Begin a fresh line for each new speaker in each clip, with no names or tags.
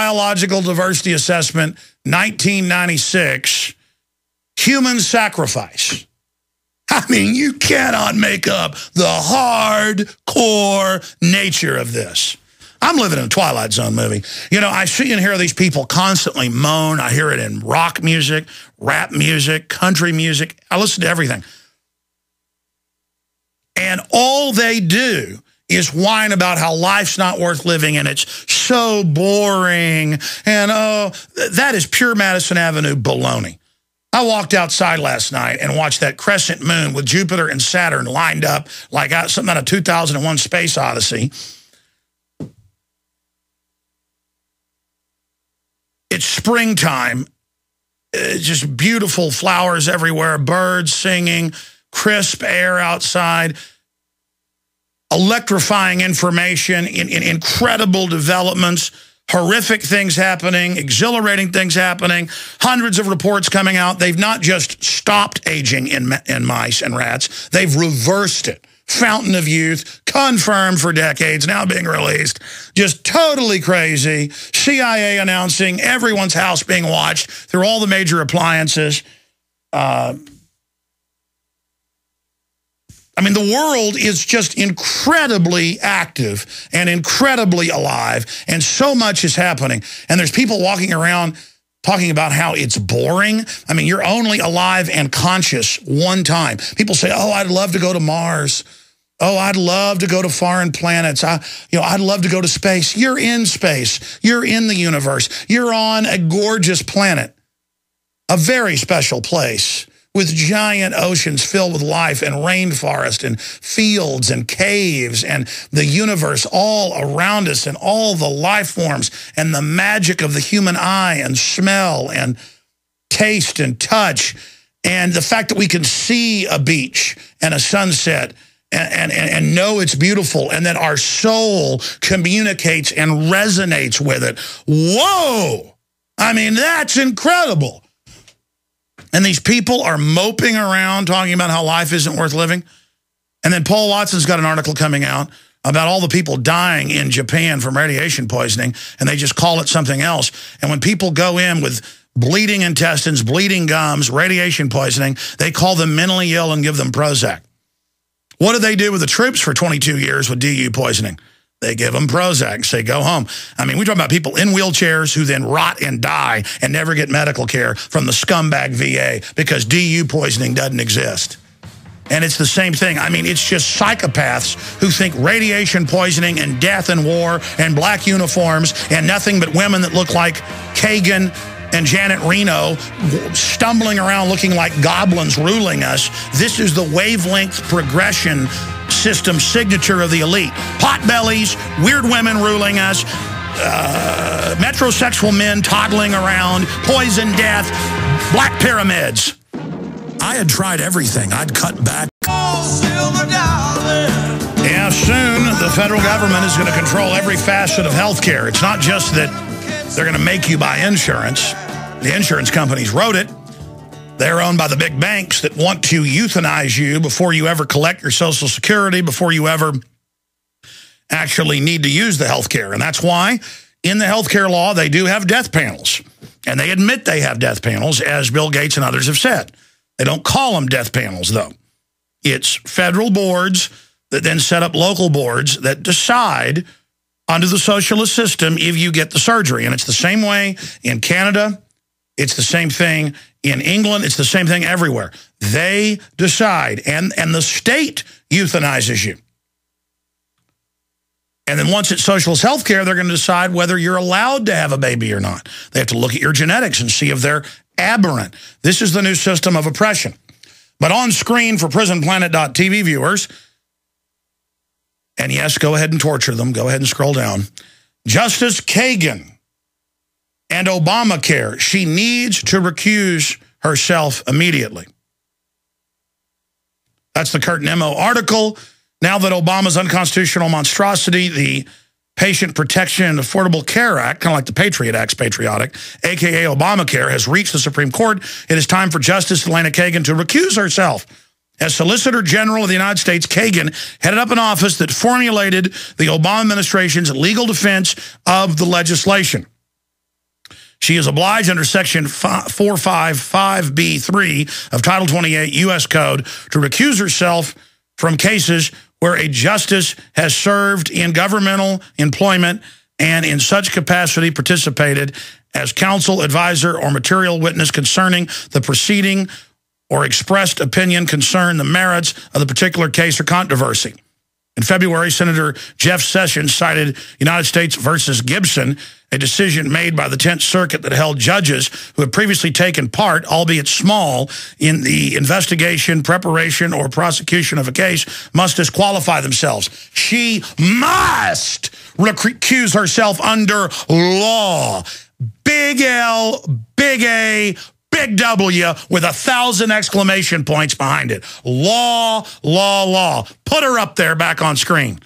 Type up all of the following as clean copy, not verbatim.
Biological Diversity Assessment, 1996, human sacrifice. I mean, you cannot make up the hardcore nature of this. I'm living in a Twilight Zone movie. You know, I see and hear these people constantly moan. I hear it in rock music, rap music, country music. I listen to everything. And all they do is whine about how life's not worth living and it's so boring. And, oh, that is pure Madison Avenue baloney. I walked outside last night and watched that crescent moon with Jupiter and Saturn lined up like something out of 2001 Space Odyssey. It's springtime, just beautiful flowers everywhere, birds singing, crisp air outside, electrifying information, incredible developments, horrific things happening, exhilarating things happening, hundreds of reports coming out. They've not just stopped aging in mice and rats, they've reversed it. Fountain of Youth, confirmed for decades, now being released. Just totally crazy. CIA announcing everyone's house being watched through all the major appliances. I mean, the world is just incredibly active and incredibly alive, and so much is happening. And there's people walking around talking about how it's boring. I mean, you're only alive and conscious one time. People say, oh, I'd love to go to Mars. Oh, I'd love to go to foreign planets. I'd love to go to space. You're in space. You're in the universe. You're on a gorgeous planet, a very special place with giant oceans filled with life and rainforest and fields and caves and the universe all around us and all the life forms and the magic of the human eye and smell and taste and touch and the fact that we can see a beach and a sunset and know it's beautiful and that our soul communicates and resonates with it. Whoa! I mean, that's incredible. And these people are moping around talking about how life isn't worth living. And then Paul Watson's got an article coming out about all the people dying in Japan from radiation poisoning, and they just call it something else. And when people go in with bleeding intestines, bleeding gums, radiation poisoning, they call them mentally ill and give them Prozac. What do they do with the troops for 22 years with DU poisoning? They give them Prozac and say, go home. I mean, we're talking about people in wheelchairs who then rot and die and never get medical care from the scumbag VA because DU poisoning doesn't exist. And it's the same thing. I mean, it's just psychopaths who think radiation poisoning and death and war and black uniforms and nothing but women that look like Kagan and Janet Reno stumbling around looking like goblins ruling us. This is the wavelength progression system signature of the elite. Potbellies, weird women ruling us, metrosexual men toddling around, poison, death, black pyramids. I had tried everything. I'd cut back. Yeah, soon the federal government is going to control every facet of healthcare. It's not just that they're going to make you buy insurance. The insurance companies wrote it. They're owned by the big banks that want to euthanize you before you ever collect your Social Security, before you ever actually need to use the health care. And that's why in the healthcare law, they do have death panels. And they admit they have death panels, as Bill Gates and others have said. They don't call them death panels, though. It's federal boards that then set up local boards that decide under the socialist system if you get the surgery. And it's the same way in Canada. It's the same thing in England. It's the same thing everywhere. They decide, and the state euthanizes you. And then once it's socialist health care, they're going to decide whether you're allowed to have a baby or not. They have to look at your genetics and see if they're aberrant. This is the new system of oppression. But on screen for Prisonplanet.tv viewers, and yes, go ahead and torture them. Go ahead and scroll down. Justice Kagan and Obamacare. She needs to recuse herself immediately. That's the Kurt Nemo article. Now that Obama's unconstitutional monstrosity, the Patient Protection and Affordable Care Act, kind of like the Patriot Act's patriotic, a.k.a. Obamacare, has reached the Supreme Court, it is time for Justice Elena Kagan to recuse herself. As Solicitor General of the United States, Kagan headed up an office that formulated the Obama administration's legal defense of the legislation. She is obliged under Section 455B3 of Title 28 U.S. Code to recuse herself from cases where a justice has served in governmental employment and in such capacity participated as counsel, advisor, or material witness concerning the proceeding or expressed opinion concerning the merits of the particular case or controversy. In February, Senator Jeff Sessions cited United States versus Gibson, a decision made by the 10th Circuit that held judges who had previously taken part, albeit small, in the investigation, preparation, or prosecution of a case must disqualify themselves. She must recuse herself under law. Big L, big A, big W with 1,000 exclamation points behind it. Law, law, law. Put her up there back on screen.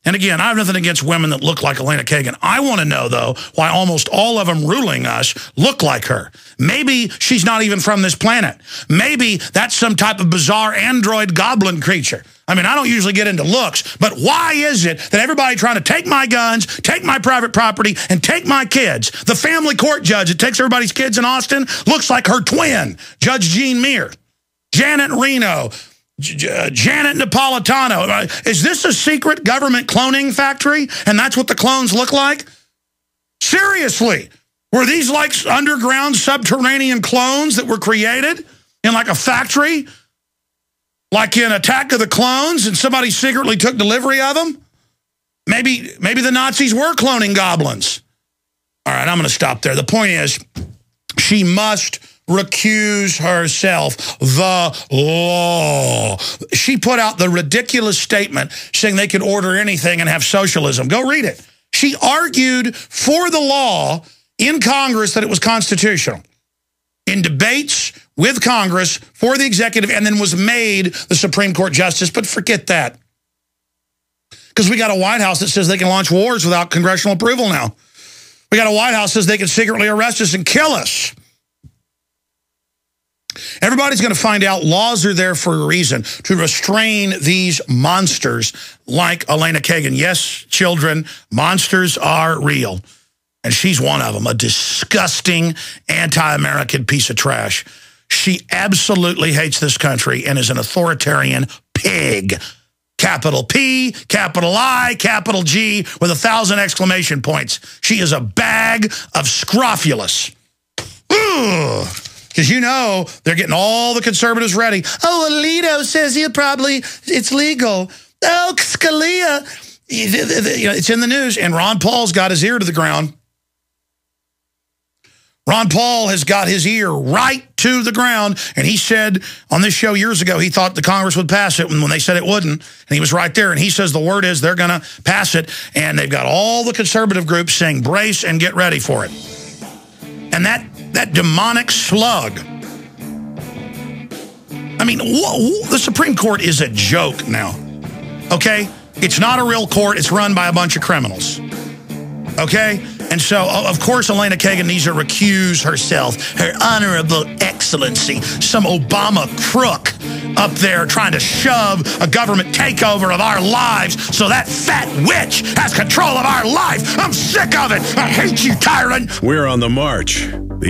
And again, I have nothing against women that look like Elena Kagan. I want to know, though, why almost all of them ruling us look like her. Maybe she's not even from this planet. Maybe that's some type of bizarre android goblin creature. I mean, I don't usually get into looks, but why is it that everybody trying to take my guns, take my private property, and take my kids? The family court judge that takes everybody's kids in Austin looks like her twin, Judge Jean Muir. Janet Reno, Janet Napolitano. Is this a secret government cloning factory? And that's what the clones look like? Seriously, were these like underground subterranean clones that were created in like a factory? Like in Attack of the Clones, and somebody secretly took delivery of them? Maybe the Nazis were cloning goblins. All right, I'm going to stop there. The point is, she must recuse herself. The law. She put out the ridiculous statement saying they could order anything and have socialism. Go read it. She argued for the law in Congress that it was constitutional. In debates with Congress for the executive, and then was made the Supreme Court justice. But forget that. Because we got a White House that says they can launch wars without congressional approval now. We got a White House that says they can secretly arrest us and kill us. Everybody's going to find out laws are there for a reason, to restrain these monsters like Elena Kagan. Yes, children, monsters are real. And she's one of them, a disgusting anti-American piece of trash. She absolutely hates this country and is an authoritarian pig. Capital P, capital I, capital G, with 1,000 exclamation points. She is a bag of scrofulous. Because you know they're getting all the conservatives ready. Oh, Alito says it's legal. Oh, Scalia. It's in the news. And Ron Paul's got his ear to the ground. Ron Paul has got his ear right to the ground, and he said on this show years ago he thought the Congress would pass it when they said it wouldn't, and he was right there, and he says the word is they're going to pass it, and they've got all the conservative groups saying brace and get ready for it. And that demonic slug, I mean, the Supreme Court is a joke now, okay? It's not a real court. It's run by a bunch of criminals, okay? And so, of course, Elena Kagan needs to recuse herself. Her honorable excellency, some Obama crook up there trying to shove a government takeover of our lives so that fat witch has control of our life. I'm sick of it. I hate you, tyrant.
We're on the march.
Look,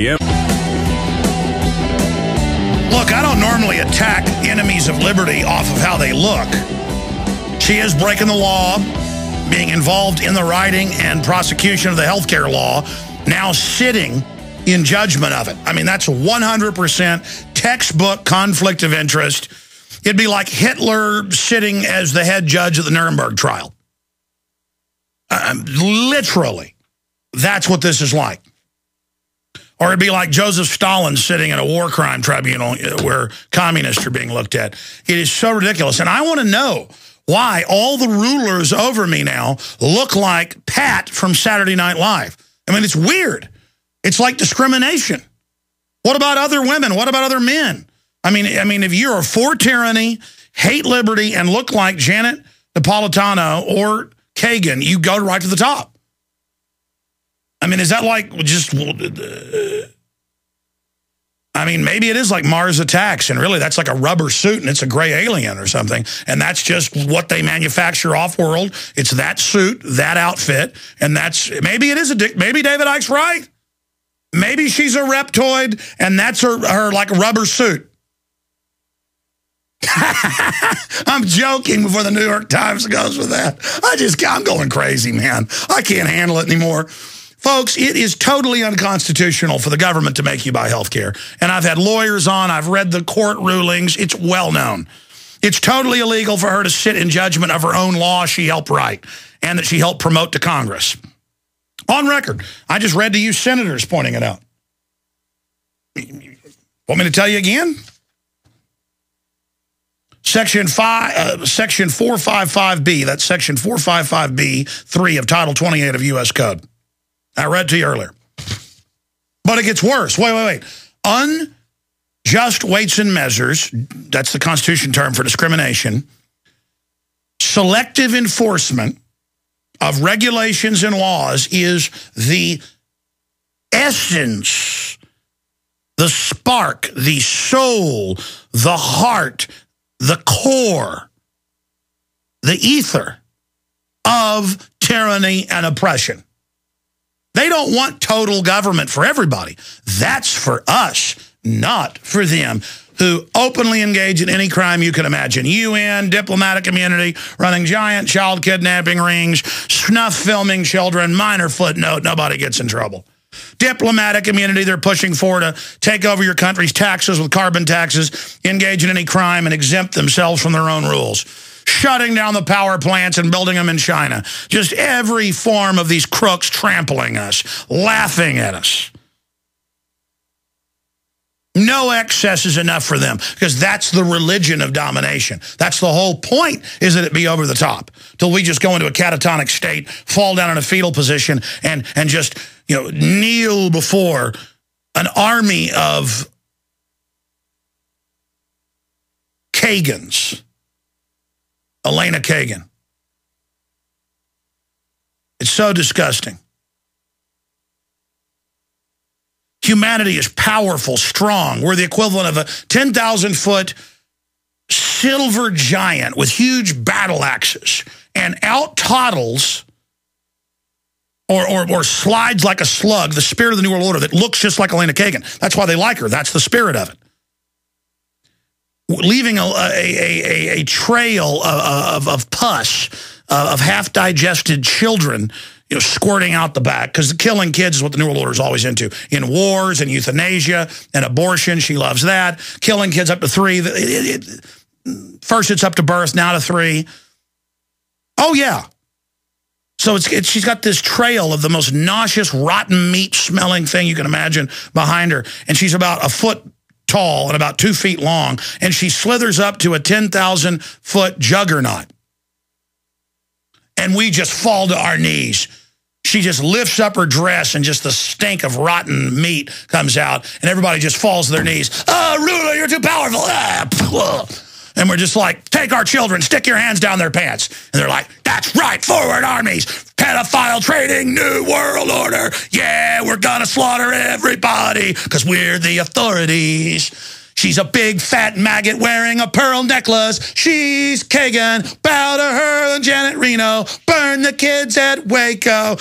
I don't normally attack enemies of liberty off of how they look. She is breaking the law, being involved in the writing and prosecution of the healthcare law, now sitting in judgment of it. I mean, that's 100% textbook conflict of interest. It'd be like Hitler sitting as the head judge of the Nuremberg trial. Literally, that's what this is like. Or it'd be like Joseph Stalin sitting in a war crime tribunal where communists are being looked at. It is so ridiculous. And I want to know why all the rulers over me now look like Pat from Saturday Night Live. I mean, it's weird. It's like discrimination. What about other women? What about other men? I mean, if you're for tyranny, hate liberty, and look like Janet Napolitano or Kagan, you go right to the top. I mean, is that like just... I mean, maybe it is like Mars Attacks, and really that's like a rubber suit, and it's a gray alien or something, and that's just what they manufacture off-world. It's that suit, that outfit, and that's... Maybe it is maybe David Icke's right. Maybe she's a reptoid, and that's her like rubber suit. I'm joking before the New York Times goes with that. I'm going crazy, man. I can't handle it anymore. Folks, it is totally unconstitutional for the government to make you buy health care. And I've had lawyers on. I've read the court rulings. It's well known. It's totally illegal for her to sit in judgment of her own law she helped write and that she helped promote to Congress. On record. I just read to you senators pointing it out. Want me to tell you again? Section 455B, that's Section 455B3 of Title 28 of U.S. Code. I read to you earlier. But it gets worse. Wait. Unjust weights and measures, that's the Constitution term for discrimination, selective enforcement of regulations and laws is the essence, the spark, the soul, the heart, the core, the ether of tyranny and oppression. They don't want total government for everybody. That's for us, not for them, who openly engage in any crime you can imagine. UN, diplomatic immunity, running giant child kidnapping rings, snuff filming children, minor footnote, nobody gets in trouble. Diplomatic immunity, they're pushing for to take over your country's taxes with carbon taxes, engage in any crime, and exempt themselves from their own rules. Shutting down the power plants and building them in China. Just every form of these crooks trampling us, laughing at us. No excess is enough for them because that's the religion of domination. That's the whole point, is that it be over the top till we just go into a catatonic state, fall down in a fetal position, and just kneel before an army of Kagans. Elena Kagan. It's so disgusting. Humanity is powerful, strong. We're the equivalent of a 10,000-foot silver giant with huge battle axes and out-toddles or slides like a slug, the spirit of the New World Order that looks just like Elena Kagan. That's why they like her. That's the spirit of it. Leaving a trail of pus, of half-digested children, squirting out the back, because killing kids is what the New World Order is always into. In wars and euthanasia and abortion, she loves that. Killing kids up to 3. First it's up to birth, now to 3. Oh, yeah. So she's got this trail of the most nauseous, rotten meat-smelling thing you can imagine behind her, and she's about a foot tall and about 2 feet long, and she slithers up to a 10,000-foot juggernaut. And we just fall to our knees. She just lifts up her dress, and just the stink of rotten meat comes out, and everybody just falls to their knees. Oh, ruler, you're too powerful. And we're just like, take our children, stick your hands down their pants. And they're like, that's right, forward armies, pedophile trading, New World Order. Yeah, we're gonna slaughter everybody because we're the authorities. She's a big fat maggot wearing a pearl necklace. She's Kagan. Bow to her and Janet Reno. Burn the kids at Waco.